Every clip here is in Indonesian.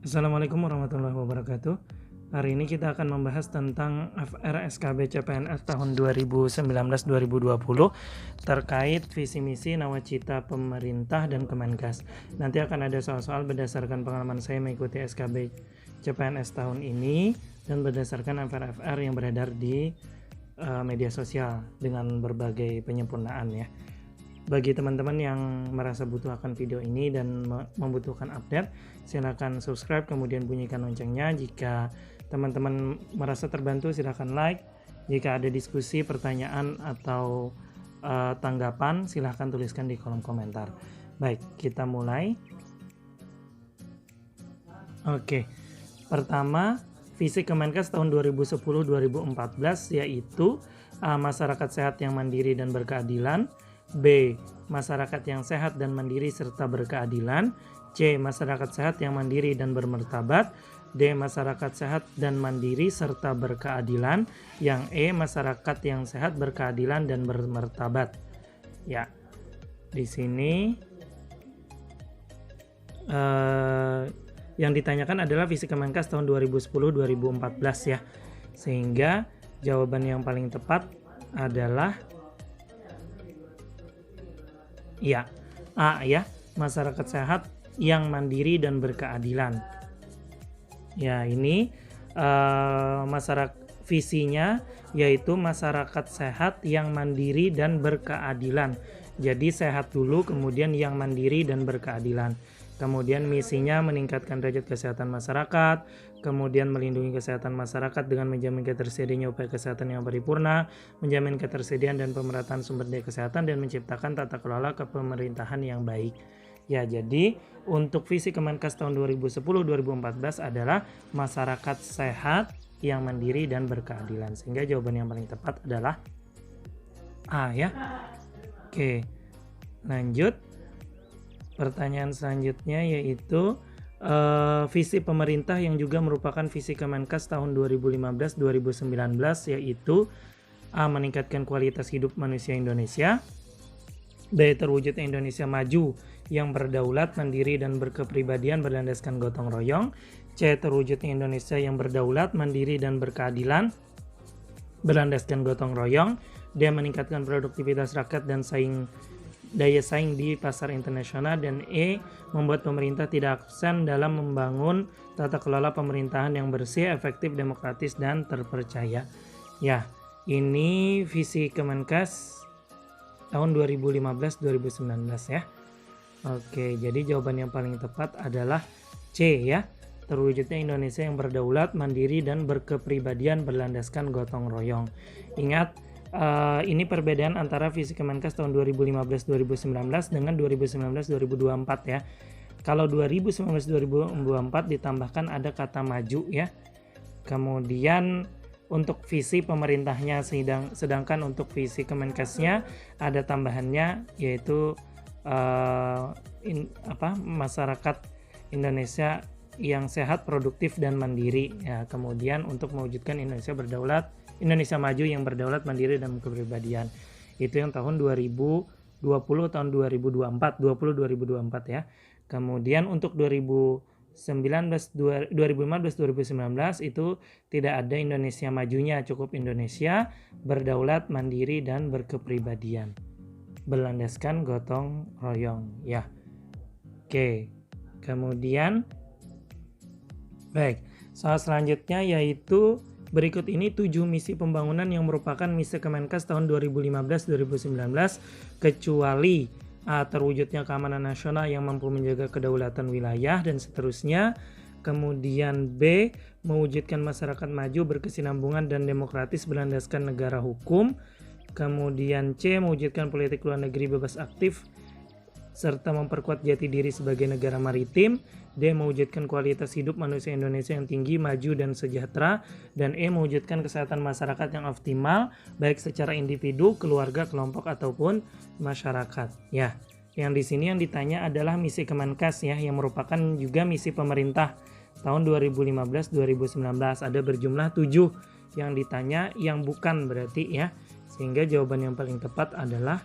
Assalamualaikum warahmatullahi wabarakatuh. Hari ini kita akan membahas tentang FR SKB CPNS tahun 2019-2020 terkait visi misi nawacita pemerintah dan Kemenkes. Nanti akan ada soal-soal berdasarkan pengalaman saya mengikuti SKB CPNS tahun ini dan berdasarkan FR-FR yang beredar di media sosial dengan berbagai penyempurnaan ya. Bagi teman-teman yang merasa butuh akan video ini dan membutuhkan update, silakan subscribe kemudian bunyikan loncengnya. Jika teman-teman merasa terbantu, silakan like. Jika ada diskusi, pertanyaan atau tanggapan, silahkan tuliskan di kolom komentar. Baik, kita mulai. Oke, pertama visi Kemenkes tahun 2010-2014 yaitu masyarakat sehat yang mandiri dan berkeadilan. B. Masyarakat yang sehat dan mandiri serta berkeadilan. C. Masyarakat sehat yang mandiri dan bermartabat. D. Masyarakat sehat dan mandiri serta berkeadilan. Yang E. Masyarakat yang sehat, berkeadilan, dan bermartabat. Ya, di sini yang ditanyakan adalah visi Kemenkes tahun 2010-2014 ya. Sehingga jawaban yang paling tepat adalah ya, A ya, masyarakat sehat yang mandiri dan berkeadilan. Ya, ini masyarakat visinya yaitu masyarakat sehat yang mandiri dan berkeadilan. Jadi sehat dulu, kemudian yang mandiri dan berkeadilan. Kemudian misinya meningkatkan derajat kesehatan masyarakat, kemudian melindungi kesehatan masyarakat dengan menjamin ketersediaannya upaya kesehatan yang paripurna, menjamin ketersediaan dan pemerataan sumber daya kesehatan, dan menciptakan tata kelola kepemerintahan yang baik. Ya, jadi untuk visi Kemenkes tahun 2010-2014 adalah masyarakat sehat yang mandiri dan berkeadilan. Sehingga jawaban yang paling tepat adalah A ya. Oke, lanjut. Pertanyaan selanjutnya yaitu visi pemerintah yang juga merupakan visi Kemenkes tahun 2015-2019 yaitu A. Meningkatkan kualitas hidup manusia Indonesia. B. Terwujudnya Indonesia maju yang berdaulat, mandiri, dan berkepribadian berlandaskan gotong royong. C. Terwujudnya Indonesia yang berdaulat, mandiri, dan berkeadilan berlandaskan gotong royong. D. Meningkatkan produktivitas rakyat dan daya saing di pasar internasional. Dan E. Membuat pemerintah tidak absen dalam membangun tata kelola pemerintahan yang bersih, efektif, demokratis, dan terpercaya. Ya, ini visi Kemenkes tahun 2015-2019 ya. Oke, jadi jawaban yang paling tepat adalah C ya. Terwujudnya Indonesia yang berdaulat, mandiri, dan berkepribadian berlandaskan gotong royong. Ingat, ini perbedaan antara visi Kemenkes tahun 2015-2019 dengan 2019-2024 ya. Kalau 2019-2024 ditambahkan ada kata maju ya. Kemudian untuk visi pemerintahnya, sedangkan untuk visi Kemenkesnya ada tambahannya yaitu masyarakat Indonesia yang sehat, produktif, dan mandiri ya. Kemudian untuk mewujudkan Indonesia maju yang berdaulat, mandiri, dan berkepribadian. Itu yang tahun 2020 tahun 2024 ya. Kemudian untuk 2015-2019 itu tidak ada Indonesia majunya, cukup Indonesia berdaulat, mandiri, dan berkepribadian berlandaskan gotong royong ya. Oke, kemudian baik, soal selanjutnya yaitu berikut ini 7 misi pembangunan yang merupakan misi Kemenkes tahun 2015-2019 kecuali A. Terwujudnya keamanan nasional yang mampu menjaga kedaulatan wilayah dan seterusnya. Kemudian B. Mewujudkan masyarakat maju, berkesinambungan, dan demokratis berlandaskan negara hukum. Kemudian C. Mewujudkan politik luar negeri bebas aktif serta memperkuat jati diri sebagai negara maritim. D. Mewujudkan kualitas hidup manusia Indonesia yang tinggi, maju, dan sejahtera. Dan E. Mewujudkan kesehatan masyarakat yang optimal baik secara individu, keluarga, kelompok, ataupun masyarakat. Ya, yang di sini yang ditanya adalah misi Kemenkes ya, yang merupakan juga misi pemerintah tahun 2015-2019. Ada berjumlah 7 yang ditanya, yang bukan berarti ya. Sehingga jawaban yang paling tepat adalah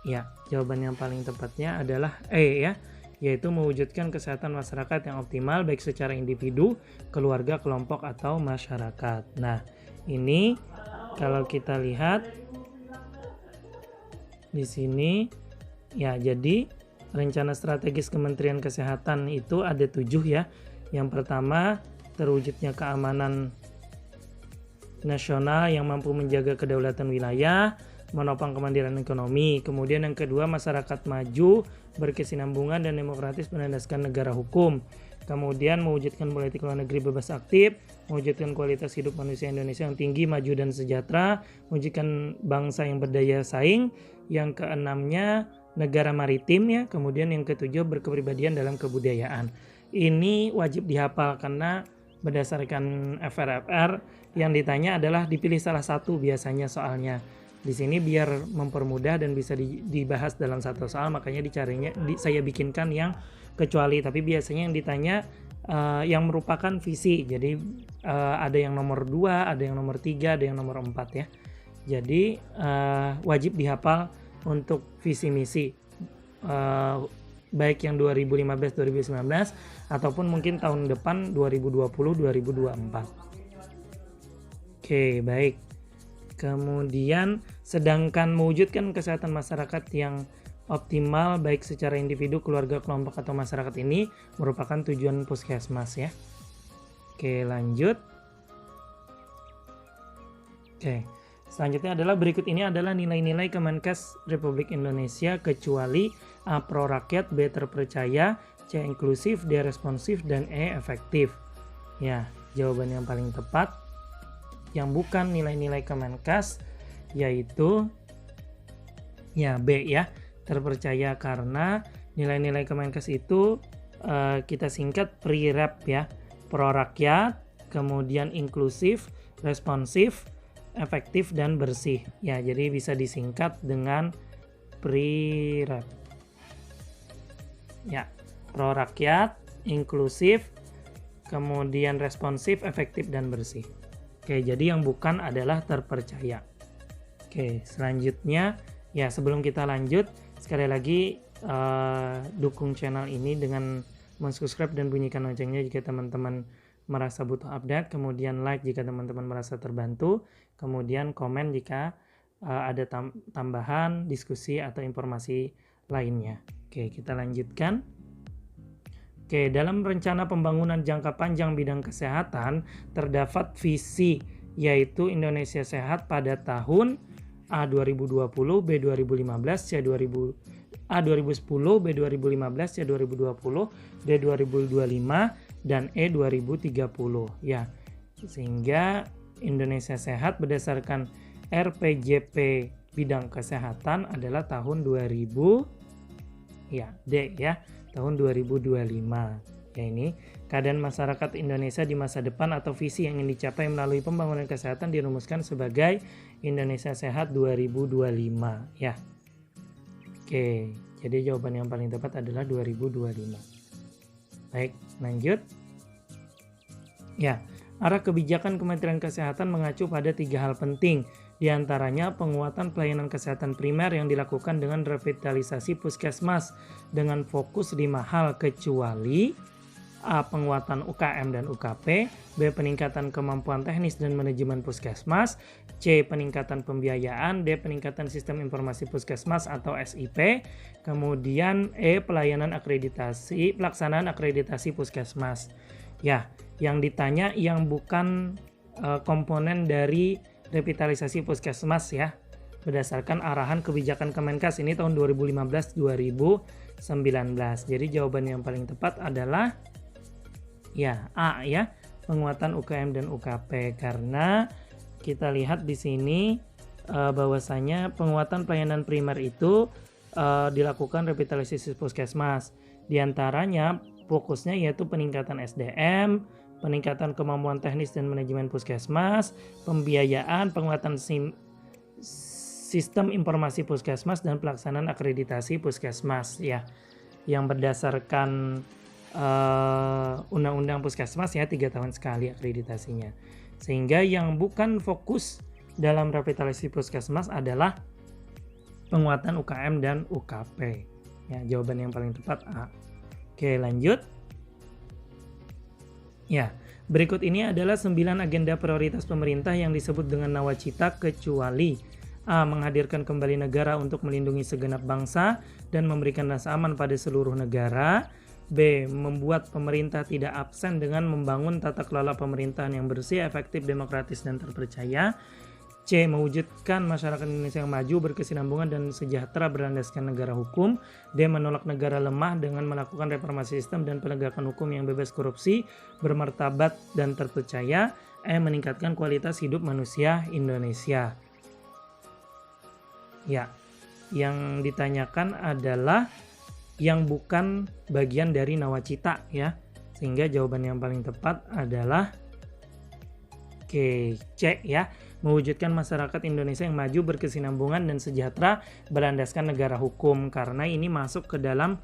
ya, jawaban yang paling tepatnya adalah E ya, yaitu mewujudkan kesehatan masyarakat yang optimal baik secara individu, keluarga, kelompok, atau masyarakat. Nah, ini kalau kita lihat di sini ya, jadi rencana strategis Kementerian Kesehatan itu ada 7 ya. Yang pertama, terwujudnya keamanan nasional yang mampu menjaga kedaulatan wilayah, menopang kemandirian ekonomi. Kemudian yang kedua, masyarakat maju, berkesinambungan dan demokratis berlandaskan negara hukum. Kemudian mewujudkan politik luar negeri bebas aktif, mewujudkan kualitas hidup manusia Indonesia yang tinggi, maju dan sejahtera, mewujudkan bangsa yang berdaya saing. Yang keenamnya, negara maritim ya. Kemudian yang ketujuh, berkepribadian dalam kebudayaan. Ini wajib dihafal karena berdasarkan FRFR yang ditanya adalah dipilih salah satu biasanya soalnya. Di sini biar mempermudah dan bisa dibahas dalam satu soal, makanya saya bikinkan yang kecuali, tapi biasanya yang ditanya yang merupakan visi. Jadi ada yang nomor 2, ada yang nomor 3, ada yang nomor 4 ya. Jadi wajib dihafal untuk visi misi baik yang 2015-2019 ataupun mungkin tahun depan 2020-2024. Oke, baik. Kemudian sedangkan mewujudkan kesehatan masyarakat yang optimal baik secara individu, keluarga, kelompok, atau masyarakat ini merupakan tujuan Puskesmas ya. Oke, lanjut. Oke, selanjutnya adalah berikut ini adalah nilai-nilai Kemenkes Republik Indonesia kecuali A. Pro rakyat, B. terpercaya, C. inklusif, D. responsif, dan E. efektif. Ya, jawaban yang paling tepat yang bukan nilai-nilai Kemenkes yaitu ya B ya, terpercaya, karena nilai-nilai Kemenkes itu kita singkat PRIREP ya, pro rakyat, kemudian inklusif, responsif, efektif, dan bersih ya, jadi bisa disingkat dengan PRIREP ya, pro rakyat, inklusif, kemudian responsif, efektif, dan bersih. Oke, jadi yang bukan adalah terpercaya. Oke, selanjutnya ya, sebelum kita lanjut, sekali lagi dukung channel ini dengan subscribe dan bunyikan loncengnya jika teman-teman merasa butuh update, kemudian like jika teman-teman merasa terbantu, kemudian komen jika ada tambahan, diskusi, atau informasi lainnya. Oke, kita lanjutkan. Oke, dalam rencana pembangunan jangka panjang bidang kesehatan terdapat visi yaitu Indonesia Sehat pada tahun A 2020, B 2015, C 2000, A 2010, B 2015, C 2020, D 2025, dan E 2030 ya. Sehingga Indonesia Sehat berdasarkan RPJP bidang kesehatan adalah tahun 2000 ya, D ya, tahun 2025. Ya, ini keadaan masyarakat Indonesia di masa depan atau visi yang ingin dicapai melalui pembangunan kesehatan dirumuskan sebagai Indonesia Sehat 2025 ya. Oke, jadi jawaban yang paling tepat adalah 2025. Baik, lanjut. Ya, arah kebijakan Kementerian Kesehatan mengacu pada 3 hal penting. Di antaranya penguatan pelayanan kesehatan primer yang dilakukan dengan revitalisasi puskesmas dengan fokus 5 hal kecuali A. Penguatan UKM dan UKP, B. Peningkatan kemampuan teknis dan manajemen puskesmas, C. Peningkatan pembiayaan, D. Peningkatan sistem informasi puskesmas atau SIP, kemudian E. Pelaksanaan akreditasi puskesmas. Ya, yang ditanya yang bukan komponen dari revitalisasi puskesmas ya, berdasarkan arahan kebijakan Kemenkes ini tahun 2015-2019. Jadi jawaban yang paling tepat adalah ya A ya, penguatan UKM dan UKP, karena kita lihat di sini bahwasanya penguatan pelayanan primer itu dilakukan revitalisasi puskesmas. Di antaranya fokusnya yaitu peningkatan SDM, peningkatan kemampuan teknis dan manajemen puskesmas, pembiayaan, penguatan sistem informasi puskesmas, dan pelaksanaan akreditasi puskesmas ya, yang berdasarkan undang-undang puskesmas ya 3 tahun sekali akreditasinya. Sehingga yang bukan fokus dalam revitalisasi puskesmas adalah penguatan UKM dan UKP ya, jawaban yang paling tepat A. Oke, lanjut. Ya, berikut ini adalah 9 agenda prioritas pemerintah yang disebut dengan nawacita kecuali A. Menghadirkan kembali negara untuk melindungi segenap bangsa dan memberikan rasa aman pada seluruh negara. B. Membuat pemerintah tidak absen dengan membangun tata kelola pemerintahan yang bersih, efektif, demokratis, dan terpercaya. C. Mewujudkan masyarakat Indonesia yang maju, berkesinambungan, dan sejahtera berlandaskan negara hukum. D. Menolak negara lemah dengan melakukan reformasi sistem dan penegakan hukum yang bebas korupsi, bermartabat, dan terpercaya. E. Meningkatkan kualitas hidup manusia Indonesia. Ya, yang ditanyakan adalah yang bukan bagian dari nawacita ya. Sehingga jawaban yang paling tepat adalah C ya. Mewujudkan masyarakat Indonesia yang maju, berkesinambungan, dan sejahtera berlandaskan negara hukum, karena ini masuk ke dalam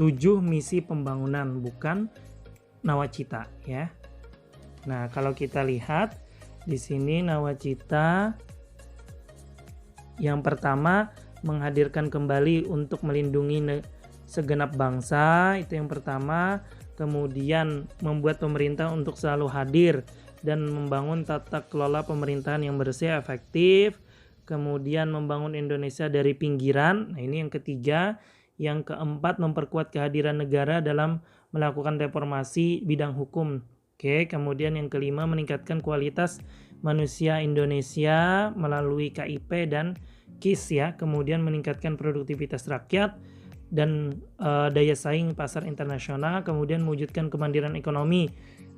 7 misi pembangunan, bukan nawacita ya. Nah, kalau kita lihat di sini nawacita yang pertama, menghadirkan kembali untuk melindungi segenap bangsa, itu yang pertama. Kemudian membuat pemerintah untuk selalu hadir dan membangun tata kelola pemerintahan yang bersih, efektif. Kemudian membangun Indonesia dari pinggiran. Nah, ini yang ketiga. Yang keempat, memperkuat kehadiran negara dalam melakukan reformasi bidang hukum. Oke, kemudian yang kelima, meningkatkan kualitas manusia Indonesia melalui KIP dan KIS ya. Kemudian meningkatkan produktivitas rakyat dan daya saing pasar internasional. Kemudian mewujudkan kemandirian ekonomi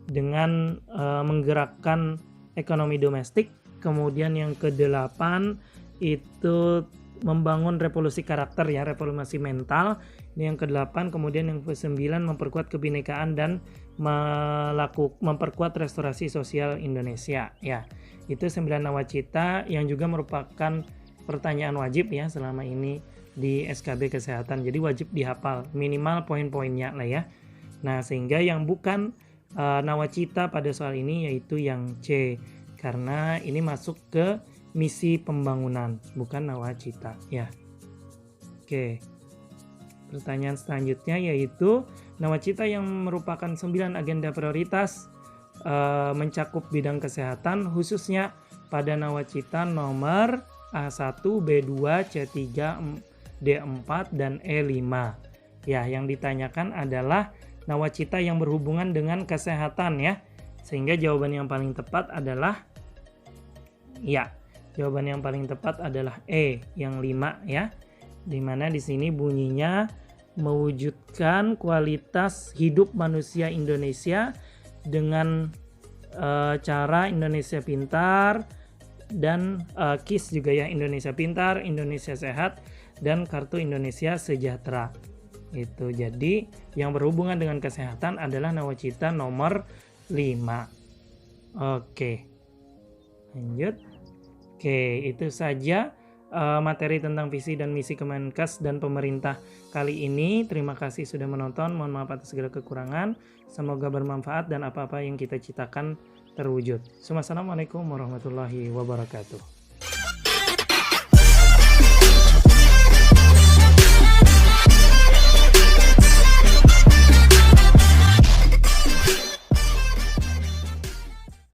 dengan menggerakkan ekonomi domestik. Kemudian yang kedelapan itu membangun revolusi karakter ya, revolusi mental. Ini yang kedelapan. Kemudian yang kesembilan, memperkuat kebinekaan dan memperkuat restorasi sosial Indonesia ya. Itu 9 nawacita yang juga merupakan pertanyaan wajib ya selama ini di SKB Kesehatan. Jadi wajib dihafal minimal poin-poinnya lah ya. Nah, sehingga yang bukan nawacita pada soal ini yaitu yang C, karena ini masuk ke misi pembangunan, bukan nawacita ya. Oke. Pertanyaan selanjutnya yaitu nawacita yang merupakan 9 agenda prioritas mencakup bidang kesehatan, khususnya pada nawacita nomor A1, B2, C3, D4, dan E5. Ya, yang ditanyakan adalah nawacita yang berhubungan dengan kesehatan ya. Sehingga jawaban yang paling tepat adalah ya. Jawaban yang paling tepat adalah E, yang 5 ya. Dimana di sini bunyinya mewujudkan kualitas hidup manusia Indonesia dengan cara Indonesia Pintar dan KIS juga ya, Indonesia Pintar, Indonesia Sehat, dan Kartu Indonesia Sejahtera. Itu jadi yang berhubungan dengan kesehatan adalah nawacita nomor 5. Oke. Lanjut. Oke, itu saja materi tentang visi dan misi Kemenkes dan pemerintah kali ini. Terima kasih sudah menonton. Mohon maaf atas segala kekurangan. Semoga bermanfaat dan apa-apa yang kita citakan terwujud. Assalamualaikum warahmatullahi wabarakatuh.